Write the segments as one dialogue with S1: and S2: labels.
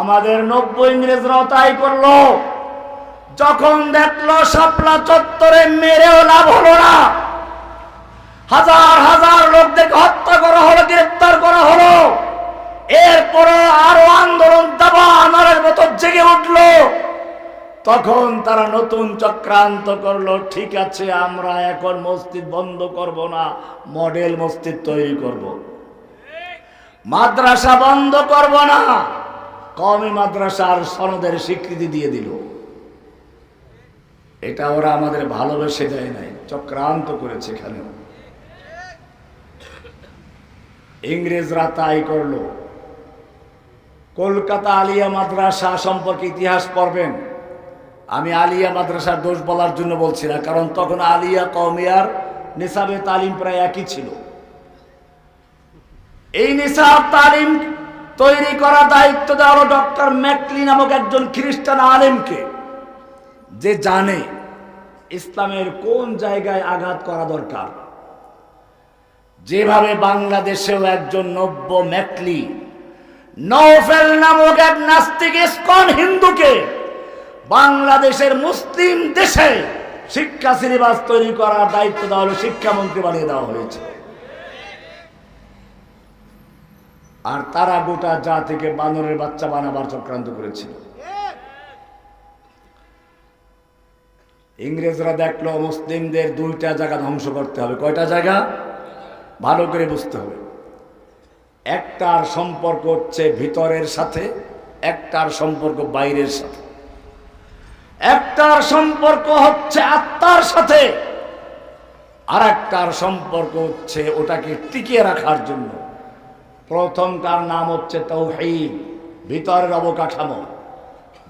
S1: আমাদের 90 ইংরেজরাও তাই করলো। যখন দেখলো শাপলা চত্বরে মেরেও লাভ হলো না, হাজার হাজার লোকদেরকে হত্যা করা হলো, গ্রেফতার করা হলো, এরপরও আরো আন্দোলন দাবানলের মতো জেগে উঠলো। তখন তারা নতুন চক্রান্ত করলো, ঠিক আছে আমরা এখন মসজিদ বন্ধ করব না, মডেল মসজিদ তৈরি করব। মাদ্রাসা বন্ধ করব না, কওমি মাদ্রাসার সনদের স্বীকৃতি দিয়ে দিল। এটা ওরা আমাদের ভালোবেসে দেয় নাই, চক্রান্ত করেছে। এখানেও ইংরেজরা তাই করলো। কলকাতা আলিয়া মাদ্রাসা সম্পর্কে ইতিহাস পড়বেন। আমি আলিয়া মাদ্রাসার দোষ বলার জন্য বলছি না, কারণ তখন আলিয়া কওমিয়ার নিসাবে তালিম প্রায় একই ছিল। এই নিসাব তালিম তৈরি করার দায়িত্ব দেওয়া হলো ডক্টর ম্যাকলি নামক একজন খ্রিস্টান আলেমকে, যে জানে ইসলামের কোন জায়গায় আঘাত করা দরকার। যেভাবে বাংলাদেশেও একজন নব্য ম্যাকলি নওফেল নামক এক নাস্তিক ইসকন হিন্দুকে বাংলাদেশের মুসলিম দেশে শিক্ষা সিলেবাস তৈরি করার দায়িত্ব দেওয়া হলো, শিক্ষামন্ত্রী বানিয়ে দেওয়া হয়েছে। আর তারা গোটা জাতিকে বানরের বাচ্চা বানাবার চক্রান্ত করেছিল। ইংরেজরা দেখলো মুসলিমদের দুইটা জায়গা ধ্বংস করতে হবে। কয়টা জায়গা? ভালো করে বুঝতে হবে। একটার সম্পর্ক হচ্ছে ভিতরের সাথে, একটার সম্পর্ক বাইরের সাথে। একটার সম্পর্ক হচ্ছে আত্মার সাথে, আর একটার সম্পর্ক হচ্ছে ওটাকে টিকিয়ে রাখার জন্য। প্রথমটার নাম হচ্ছে তাওহীদ, ভিতরের অবকাঠামো,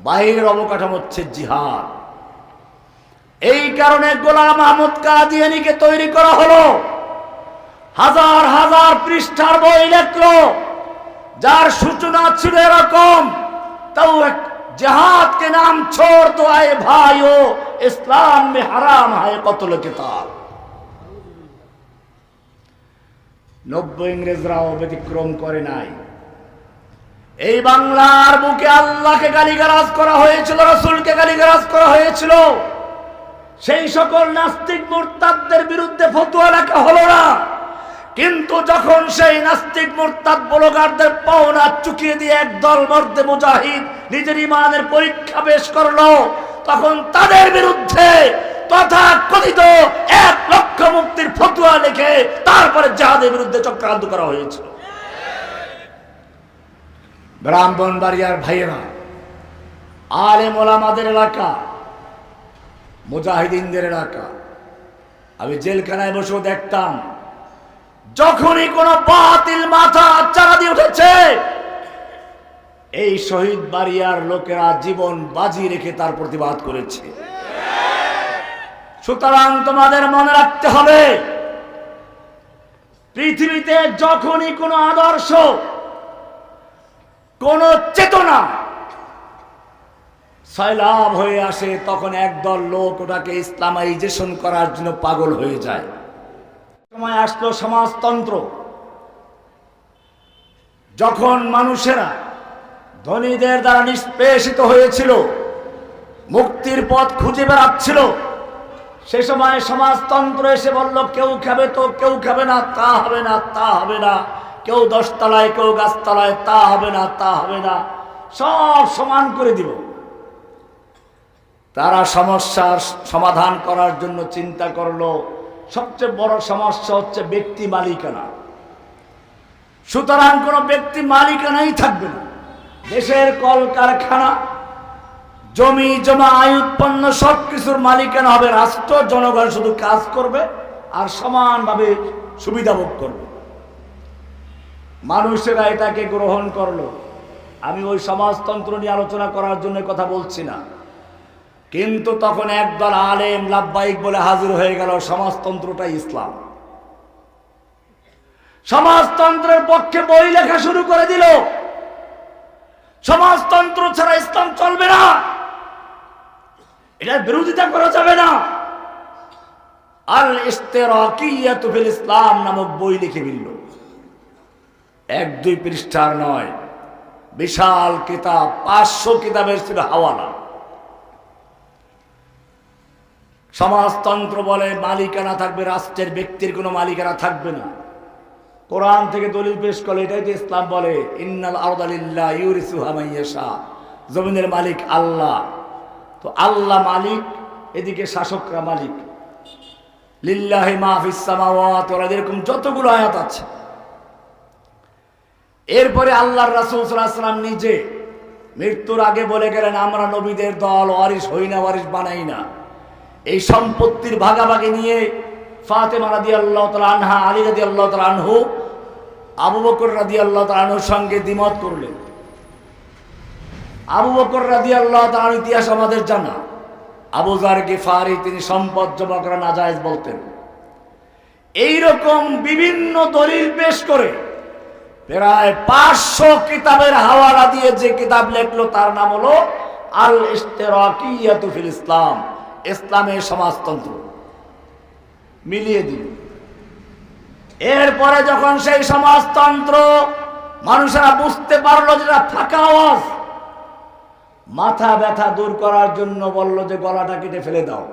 S1: বাইরের অবকাঠামো হচ্ছে জিহাদ। এই কারণে গোলাম আহমদ কাদিয়ানীকে তৈরি করা হলো। হাজার হাজার পৃষ্ঠার বই লেখলো, যার সূচনা ছিল এরকম, তাও जिहाद के नाम छोड़ दो आए भाइयों, इस्लाम में हराम है कत्ल किताल। 90 ইংরেজরাও ব্যতিক্রম করে নাই। এই বাংলার বুকে আল্লাহকে গালিগালাজ করা হয়েছিল, রাসূলকে গালিগালাজ করা হয়েছিল। সেই সকল নাস্তিক মুরতাদদের বিরুদ্ধে ফতোয়া লেখা হলো না, কিন্তু যখন সেই নাস্তিক মুরতাদ ব্লগারদের পাওনা চুকিয়ে দিয়ে একদল মর্দে মুজাহিদ নিজের ইমানের পরীক্ষা পেশ করলো, তখন তাদের বিরুদ্ধে তথাকথিত 1 লক্ষ মুক্তির ফতোয়া লিখে তারপরে জিহাদের বিরুদ্ধে চক্রান্ত করা হয়েছিল। ব্রাহ্মণবাড়িয়ার ভাইয়েরা, আলেম ওলামাদের এলাকা, মুজাহিদিনদের এলাকা, আমি জেলখানায় বসেও দেখতাম, যখনই কোন বাতিল মাথা চারা দিয়ে উঠেছে, এই শহীদ বাড়িয়ার লোকেরা জীবন বাজি রেখে তার প্রতিবাদ করেছে। সুতরাং তোমাদের মনে রাখতে হবে, পৃথিবীতে যখনই কোন আদর্শ, কোন চেতনা সয়লাভ হয়ে আসে, তখন একদল লোক ওটাকে ইসলামাইজেশন করার জন্য পাগল হয়ে যায়। সময় আসলো সমাজতন্ত্র, যখন মানুষেরা ধনীদের দ্বারা নিষ্পেষিত হয়েছিল, মুক্তির পথ খুঁজে বেড়াচ্ছিল, সে সময় সমাজতন্ত্র এসে বলল, কেউ খাবে তো কেউ খাবে না, তা হবে না, তা হবে না, কেউ 10 তলায় কেউ গাছতলায়, তা হবে না, তা হবে না, সব সমান করে দিব। তারা সমস্যার সমাধান করার জন্য চিন্তা করলো, সবচেয়ে বড় সমস্যা হচ্ছে ব্যক্তি মালিকানা। সুতরাং কোন ব্যক্তি মালিকানাই থাকবে না, দেশের কলকারখানা, জমি জমা, আয় উৎপন্ন সবকিছুর মালিকানা হবে রাষ্ট্র। জনগণ শুধু কাজ করবে আর সমানভাবে সুবিধা ভোগ করবে। মানুষেরা এটাকে গ্রহণ করলো। আমি ওই সমাজতন্ত্র নিয়ে আলোচনা করার জন্য কথা বলছি না, কিন্তু তখন একদল আলেম লাব্বাইক বলে হাজির হয়ে গেল, সমাজতন্ত্রটাই ইসলাম। সমাজতন্ত্রের পক্ষে বই লেখা শুরু করে দিল, সমাজতন্ত্র ছাড়া ইসলাম চলবে না, এটার বিরোধিতা করা যাবে না। আল ইশতিরাকিয়াতু ফিল ইসলাম নামক বই লিখে ফেলল। 1-2 পৃষ্ঠার নয়, বিশাল কিতাব, 500 কিতাবের ছিল হাওয়ালা। সমাজতন্ত্র বলে মালিকানা থাকবে রাষ্ট্রের, ব্যক্তির কোনো মালিকানা থাকবে না। কোরআন থেকে দলিল পেশ করে, এটাই তো ইসলাম বলে, ইন্নাল আরদা লিল্লাহ ইউরিসুহা মান ইয়াশা, জমিনের মালিক আল্লাহ। তো আল্লাহ মালিক, এদিকে শাসকরা মালিক। লিল্লাহি মা ফিস সামাওয়াতি ওয়াল আরদি, এরকম যতগুলো আয়াত আছে। এরপরে আল্লাহর রাসূল সাল্লাল্লাহু আলাইহি ওয়াসাল্লাম নিজে মৃত্যুর আগে বলে গেলেন, আমরা নবীদের দল ওয়ারিস হই না, ওয়ারিস বানাই না। এই সম্পত্তির ভাগাভাগি নিয়ে ফাতেমা রাদিয়াল্লাহু তাআলা আনহা, আলী রাদিয়াল্লাহু তাআলা আনহু, আবু বকর রাদিয়াল্লাহু তাআলা আনহুর সঙ্গে দ্বিমত করলেন। আবু বকর রাদিয়াল্লাহু তাআলার ইতিহাস আমাদের জানা। আবু যার গিফারি, তিনি সম্পদ জমা করা নাজায়েজ বলতেন। এইরকম বিভিন্ন দলিল পেশ করে প্রায় 500 কিতাবের হাওয়ালা দিয়ে যে কিতাব লেখলো তার নাম হলো আল ইশতিরাকিয়াতু ফিল ইসলাম, ইসলামের সমাজতন্ত্র। মিলিয়ে দিন। এরপরে যখন সেই সমাজতন্ত্র মানুষেরা বুঝতে পারলো যেটা ফাঁকা আওয়াজ, মাথা ব্যথা দূর করার জন্য বলল যে গলাটা কেটে ফেলে দাও।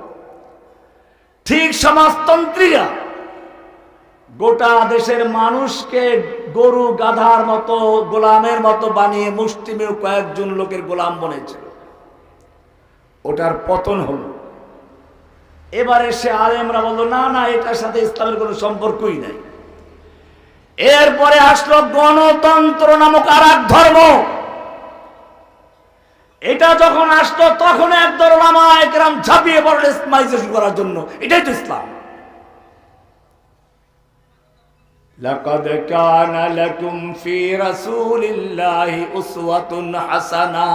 S1: ঠিক সমাজতন্ত্রীরা গোটা দেশের মানুষকে গরু গাধার মতো, গোলামের মতো বানিয়ে মুষ্টিমেয় কয়েকজন লোকের গোলাম বনেছিল। ওটার পতন হলো। এবারে সে আলেমরা বলল, না না, এটার সাথে ইসলামের কোনো সম্পর্কই নাই। এরপরে আসলো গণতন্ত্র নামক আর এক ধর্ম। এটা যখন আসলো তখন একদল উলামায়ে কেরাম ঝাঁপিয়ে পড়ল ইসলামাইজেশন করার জন্য। এটাই তো ইসলাম। লাকাদ কানা লাকুম ফি রাসূলিল্লাহি উসওয়াতুন হাসানা,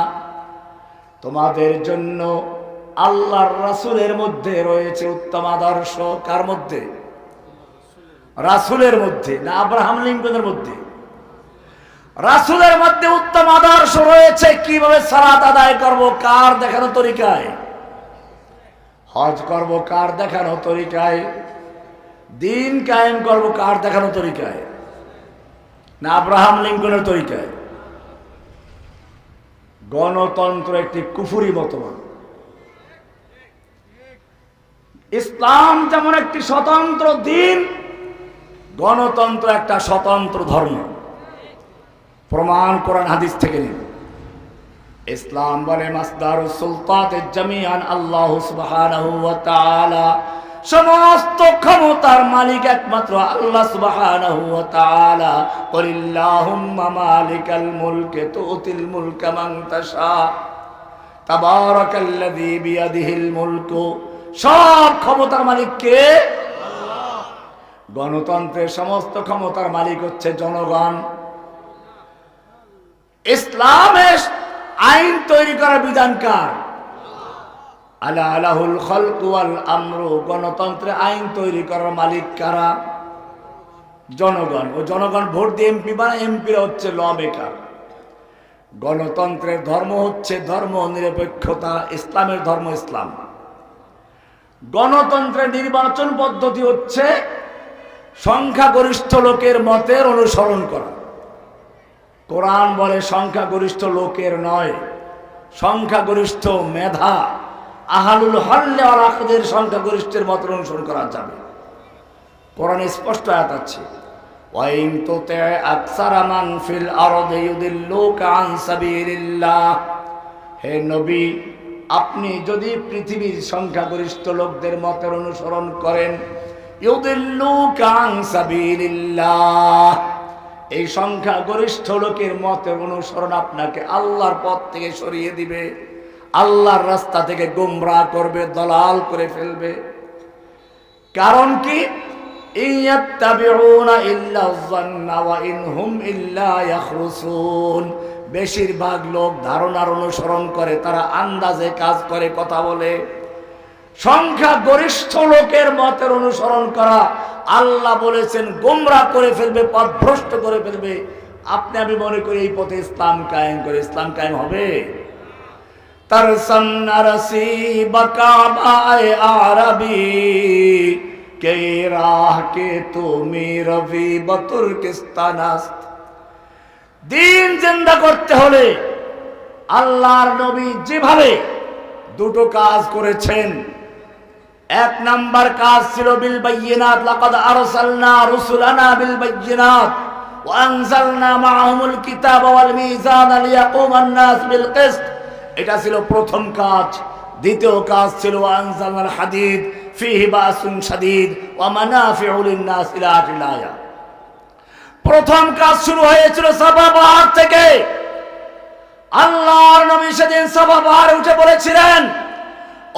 S1: তোমাদের জন্য আল্লাহর রাসূলের মধ্যে রয়েছে উত্তম আদর্শ। কার মধ্যে? রাসূলের মধ্যে, না আব্রাহাম লিঙ্কনের মধ্যে? রাসূলের মধ্যে উত্তম আদর্শ রয়েছে। কিভাবে সালাত আদায় করব, কার দেখানো তরিকায়? হজ করব, কার দেখানো তরিকায়? দিন কায়েম করব, কার দেখানো তরিকায়? না আব্রাহাম লিঙ্কনের তরিকায়? গণতন্ত্র একটি কুফরি মতবাদ। ইসলাম যেমন একটি স্বতন্ত্র দিন, গণতন্ত্র একটা স্বতন্ত্র ধর্ম। প্রমাণ কোরআন হাদিস থেকে নিন। ইসলাম বলে মাসদারুস সুলতাতে জামিআন আল্লাহ সুবহানাহু ওয়া তাআলা, সমস্ত ক্ষমতার মালিক একমাত্র আল্লাহ সুবহানাহু ওয়া তাআলা। কুলিল্লাহুম্মা মালিকাল মুলকি তুতিল মুলকা মান তাশা তাবারাকাল্লাযী বিয়াদিহিল মুলকু। সব ক্ষমতার মালিক কে? আল্লাহ। গণতন্ত্রের সমস্ত ক্ষমতার মালিক হচ্ছে জনগণ। ইসলামের আইন তৈরি করার বিধান কার? আলা আলাহুল খালকু ওয়াল আমরু। গণতন্ত্রে আইন তৈরি করার মালিক কারা? জনগণ। ও জনগণ ভোট দিয়ে এমপি বানায়, এমপিরা হচ্ছে ল মেকার। গণতন্ত্রের ধর্ম হচ্ছে ধর্ম নিরপেক্ষতা। ইসলামের ধর্ম ইসলাম। গণতন্ত্রের নির্বাচন পদ্ধতি হচ্ছে সংখ্যাগরিষ্ঠ লোকের মতের অনুসরণ করা। কোরআন বলে সংখ্যাগরিষ্ঠ লোকের নয়, সংখ্যাগরিষ্ঠ মেধা, আহলুল হল্লে ওয়াল আকদের সংখ্যাগরিষ্ঠের মত অনুসরণ করা যাবে। কোরআনে স্পষ্ট আয়াত আছে, ওয়াইন তুতি আকসারা মান ফিল আরদি ইউদিল্লুকা আন সাবিলিল্লাহ। হে নবী, আপনি যদি পৃথিবীর সংখ্যাগরিষ্ঠ লোকদের মতের অনুসরণ করেন, ইউদিল্লুকা আন সাবিলিল্লাহ, এই সংখ্যাগরিষ্ঠ লোকের মতের অনুসরণ আপনাকে আল্লাহর পথ থেকে সরিয়ে দিবে, আল্লাহর রাস্তা থেকে গোমরাহ করবে, দলাল করে ফেলবে। কারণ কি? ইয়াত্তাবিউনা ইল্লা যান্না ওয়া ইনহুম ইল্লা ইয়াখরুসুন। বেশিরভাগ লোক ধারণার অনুসরণ করে, তারা আন্দাজে কাজ করে, কথা বলে। সংখ্যাগরিষ্ঠ লোকের মতের অনুসরণ করা, আল্লাহ বলেছেন, গোমরাহ করে ফেলবে, পথভ্রষ্ট করে ফেলবে। আপনি আমি মনে করি এই পথে ইসলাম কায়েম করে, ইসলাম কায়েম হবে? তারসান্না রাসিবাকা বায়ে আরবি কে রাহ কে তুমি রবি বতুর্কিস্তানাস্ত। দিন জিন্দা করতে হলে আল্লাহর নবী যেভাবে দুটো কাজ করেছেন, এক নাম্বার কাজ ছিল বিল বায়িনাত, লাকাদ আরসালনা রুসুলানা বিল বায়িনাত ওয়া আনজালনা মাআহুমুল কিতাবা ওয়াল মিজানা লিয়াকুমান নাস বিল কিসত। এটা ছিল প্রথম কাজ। দ্বিতীয় কাজ ছিল ওয়া আনজালনাল হাদিদ ফীহি বাসুন শাদীদ ওয়া মানাফিউ লিন-নাস ইলা আখিরিল আয়া। প্রথম কাজ শুরু হয়েছিল সাফা পাহাড় থেকে। আল্লাহর নবী সেদিন সাফা পাহাড়ে উঠে বলেছিলেন,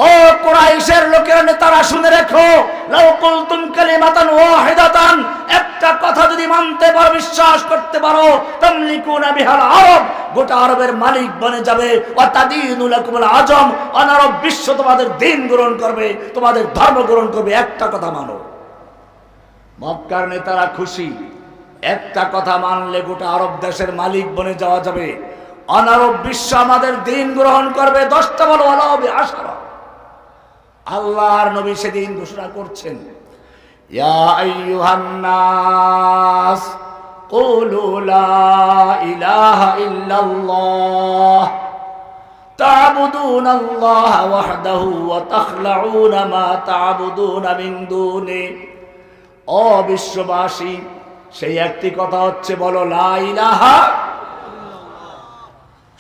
S1: ও কুরাইশের লোকেরা, নেতারা শুনে রেখো, লাউ কুলতুম কালিমাতান ওয়াহিদাতান, একটা কথা যদি মানতে পারো, বিশ্বাস করতে পারো, তামলিকুনা বিহাল আরব, গোটা আরবের মালিক বনে যাবে, ওয়া তাদিনু লাকুমুল আজম, অনারব বিশ্ব তোমাদের দিন গ্রহণ করবে, তোমাদের ধর্ম গ্রহণ করবে, একটা কথা মানো। মক্কার নেতারা খুশি, একটা কথা মানলে গোটা আরব দেশের মালিক বনে যাওয়া যাবে, অনারব বিশ্ব আমাদের দিন গ্রহণ করবে। 10টা বলো ওয়ালা হবে আশারা। আল্লাহর নবী সেদিন ঘোষণা করছেন, ইয়া আইয়ুহান নাস কুলু লা ইলাহা ইল্লাল্লাহ তা'বুদুনাল্লাহ ওয়াহদাহু ওয়া তাখলাউনা মা তা'বুদুনা মিন দুনি। ও বিশ্ববাসী, সেই একটি কথা হচ্ছে বলো লা ইলাহা।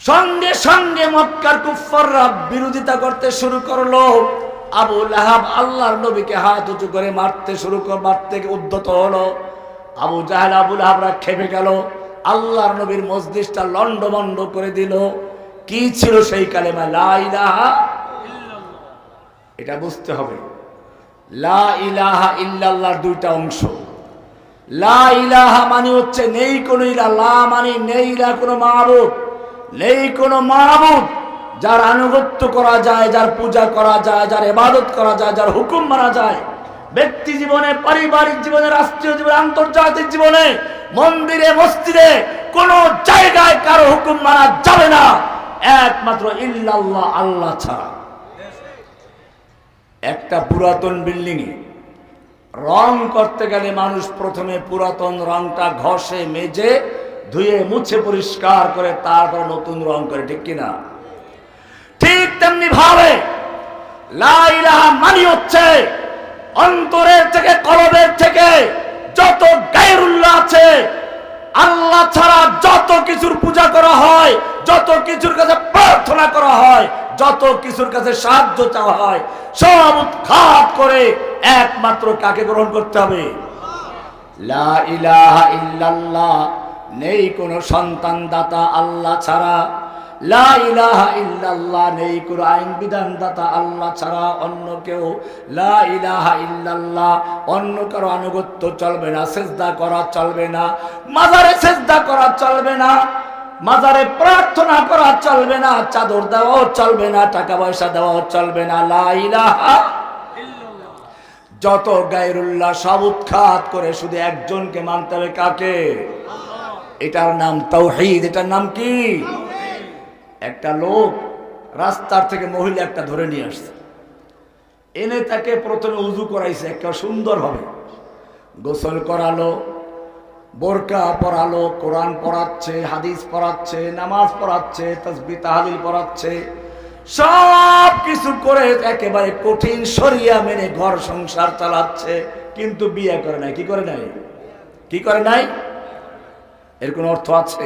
S1: সঙ্গে সঙ্গে মক্কার কুফাররা বিরোধিতা করতে শুরু করলো। আবু লাহাব আল্লাহর নবীকে হাত উঁচু করে মারতে উদ্যত হলো। আবু জাহেল আবু লাহাবরা খেপে গেল, আল্লাহর নবীর মজলিসটা লন্ডভন্ড করে দিল। কি ছিল সেই কালেমা লা ইলাহা ইল্লাল্লাহ? এটা বুঝতে হবে। লা ইলাহা ইল্লাল্লাহর দুইটা অংশ। লা ইলাহা মানে হচ্ছে নেই কোনো ইলাহ, লা মানে নেই ইলাহ কোনো মাবুদ, নেই কোনো মাবুদ যার আনুগত্য করা যায়, যার পূজা করা যায়, যার ইবাদত করা যায়, যার হুকুম মানা যায়। ব্যক্তি জীবনে, পারিবারিক জীবনে, রাষ্ট্রীয় জীবনে, আন্তর্জাতিক জীবনে, মন্দিরে মসজিদে কোন জায়গায় কারো হুকুম মানা যাবে না একমাত্র ইল্লাল্লাহ, আল্লাহ ছাড়া। একটা পুরাতন বিল্ডিং এ রং করতে গেলে মানুষ প্রথমে পুরাতন রংটা ঘষে মেজে ধুয়ে মুছে পরিষ্কার করে তারপর নতুন রং করে, ঠিক কিনা? ঠিক তেমনি ভাবে লা ইলাহা মানে হচ্ছে অন্তরের থেকে, কলবের থেকে যত গায়রুল্লাহ আছে, আল্লাহ ছাড়া যত কিছুর পূজা করা হয়, যত কিছুর কাছে প্রার্থনা করা হয়, যত কিছুর কাছে সাহায্য চাওয়া হয়, সব উৎখাত করে একমাত্র কাকে গ্রহণ করতে হবে? লা ইলাহা ইল্লাল্লাহ। নেই কোনো সন্তান দাতা আল্লাহ ছাড়া। লা ইলাহা ইল্লাল্লাহ। নেই কোনো আইন বিধান দাতা আল্লাহ ছাড়া অন্য কেউ। লা ইলাহা ইল্লাল্লাহ। অন্য কারো আনুগত্য চলবে না, সেজদা করা চলবে না, মাজারে সেজদা করা চলবে না, মাজারে প্রার্থনা করা চলবে না, চাদর দেওয়াও চলবে না, টাকা পয়সা দেওয়াও চলবে না। লা ইলাহা ইল্লাল্লাহ। যত গায়রুল্লাহ সব উৎখাত করে শুধু একজনকে মানতে হবে, কাকে? এটার নাম তাওহীদ। এটার নাম কি? একটা লোক রাস্তার থেকে মহিলা একটা ধরে নিয়ে আসছে, এনে তাকে প্রথমে উজু করাইছে, একটা সুন্দর ভাবে গোসল করালো, বোরকা পরালো, কোরআন পড়াচ্ছে, হাদিস পড়াচ্ছে, নামাজ পড়াচ্ছে, তাসবিহ তাহলিল পড়াচ্ছে, সব কিছু করে একেবারে কঠিন শরিয়া মেনে ঘর সংসার চালাচ্ছে, কিন্তু বিয়ে করে নাই। কি করে নাই? কি করে নাই? এর কোন অর্থ আছে?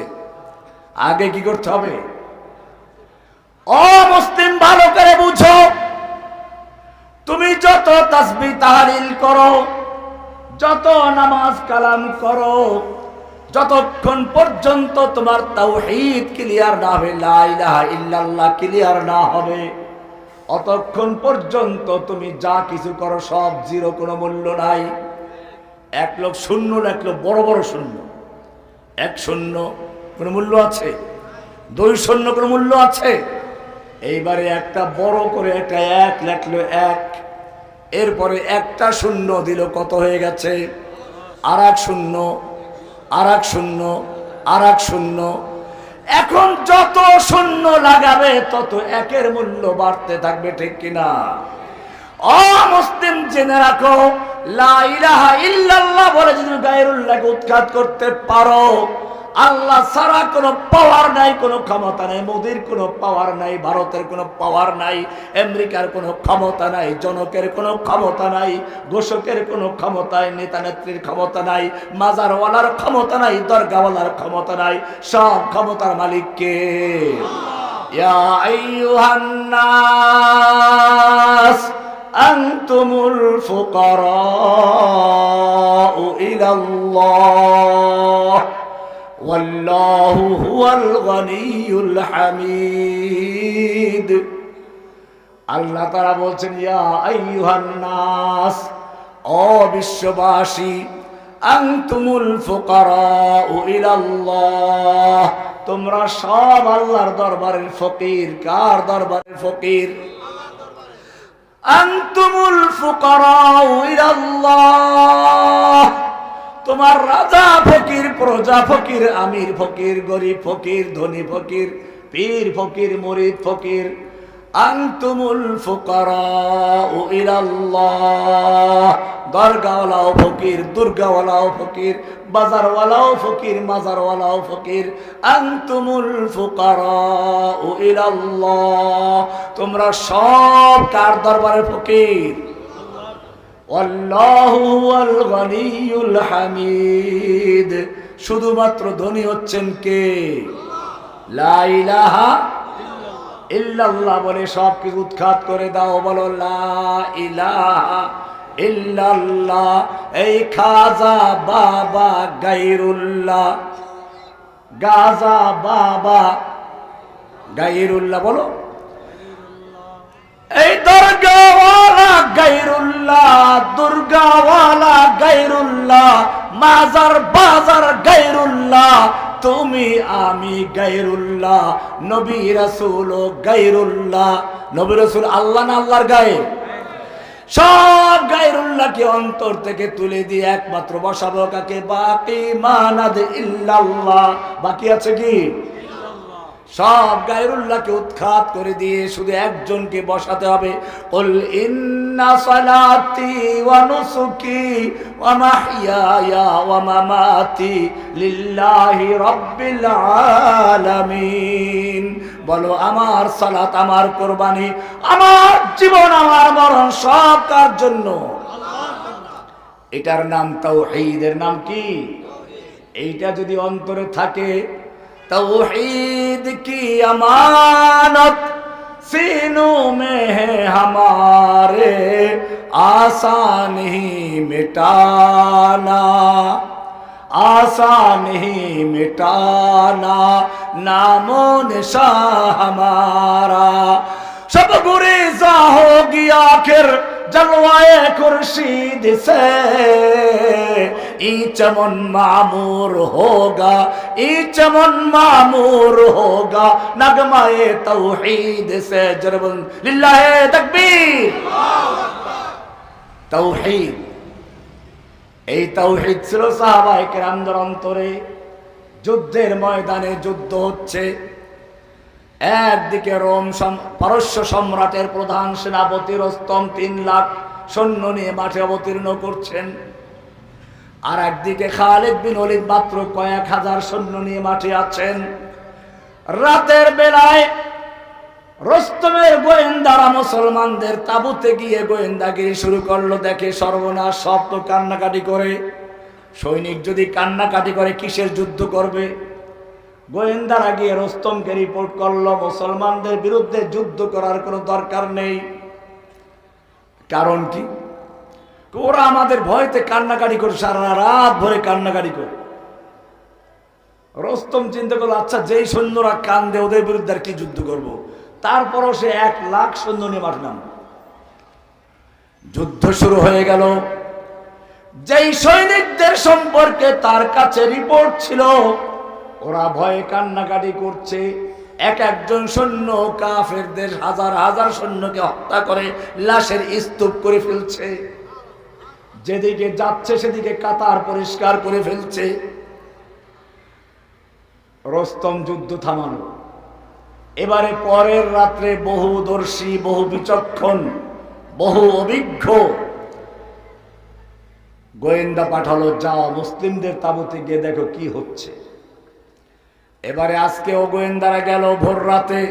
S1: আগে কি করতে হবে? ও মুসলিম, ভালো করে বুঝো, তুমি যত তাসবিহ তাহলিল করো, যত নামাজ কালাম করো, যতক্ষণ পর্যন্ত তোমার তাওহীদ ক্লিয়ার না হবে, লা ইলাহা ইল্লাল্লাহ ক্লিয়ার না হবে, অতক্ষণ পর্যন্ত তুমি যা কিছু করো সব জিরো, কোনো মূল্য নাই। এক লোক শূন্য, এক লোক বড় বড় শূন্য। এক শূন্য কোনো মূল্য আছে? দুই শূন্য কোনো মূল্য আছে? এইবারে একটা বড় করে একটা এক লেখলো, এক, এরপরে একটা শূন্য দিল, কত হয়ে গেছে? আর এক শূন্য, আর এক শূন্য, আর এক শূন্য। এখন যত শূন্য লাগাবে তত একের মূল্য বাড়তে থাকবে, ঠিক কিনা? ও মুসলিম, জেনে রাখো, লা ইলাহা ইল্লাল্লাহ বলে যদি গায়রুল্লাহকে উৎখাত করতে পারো, আল্লাহ ছাড়া কোনো পাওয়ার নাই, কোনো ক্ষমতা নাই। মোদির কোনো পাওয়ার নাই, ভারতের কোনো পাওয়ার নাই, আমেরিকার কোনো ক্ষমতা নাই, জনকের কোনো ক্ষমতা নাই, ঘোষকের কোনো ক্ষমতা নাই, নেতা নেত্রীর ক্ষমতা নাই, মাজারওয়ালার ক্ষমতা নাই, দরগাওয়ালার ক্ষমতা নাই। সব ক্ষমতার মালিক কে? ইয়া আইয়ুহান নাস আনতুমুল ফুকারাউ ইলাল্লাহ ওয়াল্লাহু হুয়াল গনিয়ুল হামিদ। আল্লাহ তাআলা বলছেন, ইয়া আইয়ুহান নাস, ও বিশ্ববাসী, আনতুমুল ফুকারাউ ইলাল্লাহ, তোমরা সব আল্লাহর দরবারের ফকির। কার দরবারের ফকির? আনতুমুল ফুকারাউ ইলাল্লাহ, তোমার রাজা ফকির, প্রজা ফকির, আমির ফকির, গরিব ফকির, ধনী ফকির, পীর ফকির, মুরিদ ফকির। আনতুমুল ফুকারাউ ইলাল্লাহ, দরগাওয়ালাও ফকির, দুর্গাওয়ালাও ফকির, বাজারওয়ালাও ফকির, মাজারওয়ালাও ফকির। আনতুমুল ফুকারাউ ইলাল্লাহ, তোমরা সব কার দরবারে ফকির? আল্লাহু হুয়াল গনিয়ুল হামিদ, শুধুমাত্র ধনী হচ্ছেন কে? লা ইলাহা ইল্লাল্লাহ বলে সব কিছু উৎখাত করে দাও। বলো লা ইলাহা ইল্লাল্লাহ। এই খাজা বাবা গায়রুল্লাহ, গাজা বাবা গায়রুল্লাহ, বলো এই দরগাওয়ালা গায়রুল্লাহ, দুর্গাওয়ালা গায়রুল্লাহ, মাজার বাজার গায়রুল্লাহ, তুমি আমি গায়রুল্লাহ, নবী রাসূল গায়রুল্লাহ। নবী রাসূল আল্লাহ না আল্লাহর গায়র? সব গায়রুল্লাহকে অন্তর থেকে তুলে দিয়ে একমাত্র বসাবো কাকে? বাকি মানাদ ইল্লাল্লাহ। বাকি আছে কি? সব গায়রুল্লাহকে উৎখাত করে দিয়ে শুধু একজনকে বসাতে হবে। কুল ইন্না সালাতি ওয়া নুসুকি ওয়া মাহইয়ায়া ওয়া মামাতি লিল্লাহি রাব্বিল আলামিন। বলো আমার সালাত, আমার কুরবানি, আমার জীবন, আমার মরণ সব কার জন্য? এটার নাম তাওহীদ। এর নাম কি? এইটা যদি অন্তরে থাকে, तौहीद की अमानत सीनों में है हमारे, आसान ही मिटाना, आसान ही मिटाना, नामो निशा हमारा। सब गुरेज़ा होगी आखिर जलवाए खुर्शीद से, ई चमन मामूर होगा, ई चमन मामूर होगा, नगमाए तौहीद से। जरबन लिल्लाहे तकबीर। तौहीद, এই তাওহীদ ছিল সাহাবায়ে কেরামদের অন্তরে। যুদ্ধের ময়দানে যুদ্ধ হচ্ছে, একদিকে রোম পারস্য সম্রাটের প্রধান সেনাপতি রুস্তম 3 লাখ সৈন্য নিয়ে মাঠে অবতীর্ণ করছেন, আর একদিকে খালিদ বিন ওলীদ মাত্র কয়েক হাজার সৈন্য নিয়ে মাঠে আছেন। রাতের বেলায় রুস্তমের গোয়েন্দারা মুসলমানদের তাঁবুতে গিয়ে গোয়েন্দাগিরি শুরু করলো। দেখে সর্বনাশ, সব তো কান্নাকাটি করে। সৈনিক যদি কান্নাকাটি করে কিসের যুদ্ধ করবে? গোয়েন্দারা গিয়ে রুস্তমকে রিপোর্ট করলো, মুসলমানদের বিরুদ্ধে যুদ্ধ করার কোনো দরকার নেই। কারণ কি? ওরা আমাদের ভয়তে কান্নাকাটি করে, সারা রাত ভরে কান্নাকাটি করে। রুস্তম চিন্তা করলো, আচ্ছা যেই সৈন্যরা কান্দে ওদের বিরুদ্ধে আর কি যুদ্ধ করব। তারপরও সে 1 লাখ সৈন্য নিয়ে মাঠ নাম। যুদ্ধ শুরু হয়ে গেল। যেই সৈনিকদের সম্পর্কে তার কাছে রিপোর্ট ছিল, ওরা ভয়ে কান্নাকাটি করছে। একজন সৈন্য কাফেরদের হাজার হাজার সৈন্যকে হত্যা করে লাশের স্তূপ করে ফেলছে। যেদিকে যাচ্ছে সেদিকে কাতার পরিষ্কার করে ফেলছে। রুস্তম যুদ্ধ থামানো। এবারে পরের রাত্রে বহুদর্শী, বহু বিচক্ষণ, বহু অভিজ্ঞ গোয়েন্দা পাঠালো, যাও মুসলিমদের তাঁবুতে গিয়ে দেখো কি হচ্ছে। এবারে আজকেও গোয়েন্দারা গেল ভোর রাতে,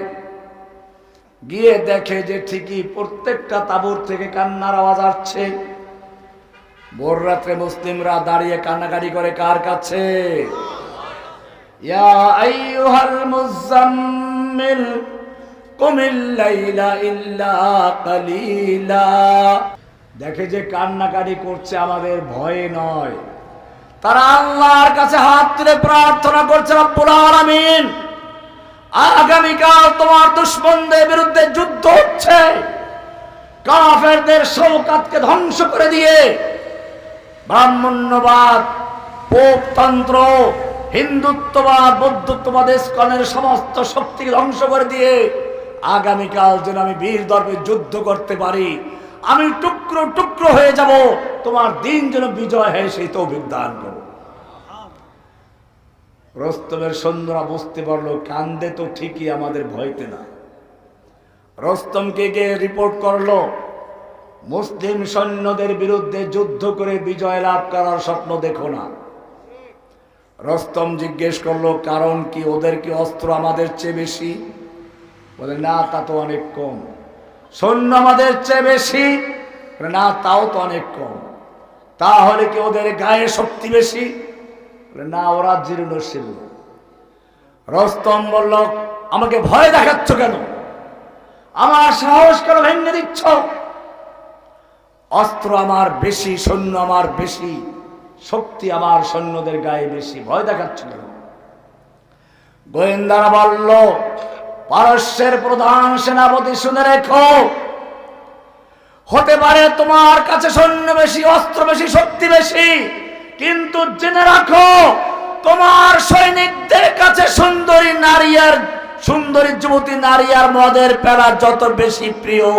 S1: গিয়ে দেখে যে ঠিকই প্রত্যেকটা তাঁবুর থেকে কান্নার আওয়াজ আসছে। ভোর রাত্রে মুসলিমরা দাঁড়িয়ে কান্নাকাটি করে কার কাছে? ইয়া আইয়ুহাল মুযাম্মিল কুমিল লাইলা ইল্লা কালিলা। দেখে যে কান্নাকাটি করছে, আমাদের ভয়ে নয়, তারা আল্লাহর কাছে হাত তুলে প্রার্থনা করছে, রব্বুল আলামিন আগামীকাল তোমার দুশমনদের বিরুদ্ধে যুদ্ধ হচ্ছে, কাফেরদের শওকাতকে ধ্বংস করে দিয়ে ব্রাহ্মণ্যবাদ, পোপতন্ত্র, হিন্দুত্ববাদ, বৌদ্ধত্ববাদ, ইসকনের সমস্ত শক্তিকে ধ্বংস করে দিয়ে আগামীকাল যেন আমি বীর দর্পে যুদ্ধ করতে পারি, আমি টুকরো টুকরো হয়ে যাব, তোমার দিন যেন বিজয় হয় সেই তৌফিক দান করো। রস্তমের সৈন্যরা বুঝতে পারলো কান্দে তো ঠিকই, আমাদের ভয়তে না। রস্তমকে গিয়ে রিপোর্ট করলো, মুসলিম সৈন্যদের বিরুদ্ধে যুদ্ধ করে বিজয় লাভ করার স্বপ্ন দেখো না। রস্তম জিজ্ঞেস করলো কারণ কি, ওদের কি অস্ত্র আমাদের চেয়ে বেশি? বলে না, তা তো অনেক কম। সৈন্য আমাদের চেয়ে বেশি? বলে না, তাও তো অনেক কম। তাহলে কি ওদের গায়ে শক্তি বেশি? বলে না, ওরা জীর্ণশীল। রস্তম বলল আমাকে ভয় দেখাচ্ছ কেন? আমার সাহস কেন ভেঙে দিচ্ছ? অস্ত্র আমার বেশি, সৈন্য আমার বেশি, শক্তি আমার সৈন্যদের গায়ে বেশি, ভয় দেখাচ্ছ কেন? গোয়েন্দারা বলল পারস্যের প্রধান সেনাপতি, শুনে রেখো, হতে পারে তোমার কাছে সৈন্য বেশি, অস্ত্র বেশি, শক্তি বেশি, কিন্তু জেনে রাখো তোমার সৈনিকদের কাছে সুন্দরী নারী আর সুন্দরী যুবতী নারী আর মদের পেলা যত বেশি প্রিয়,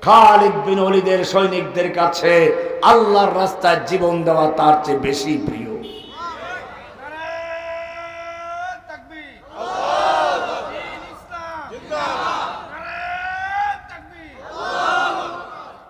S1: খালিদ বিন ওলীদের সৈনিকদের কাছে আল্লাহর রাস্তায় জীবন দেওয়া তার চেয়ে বেশি প্রিয়।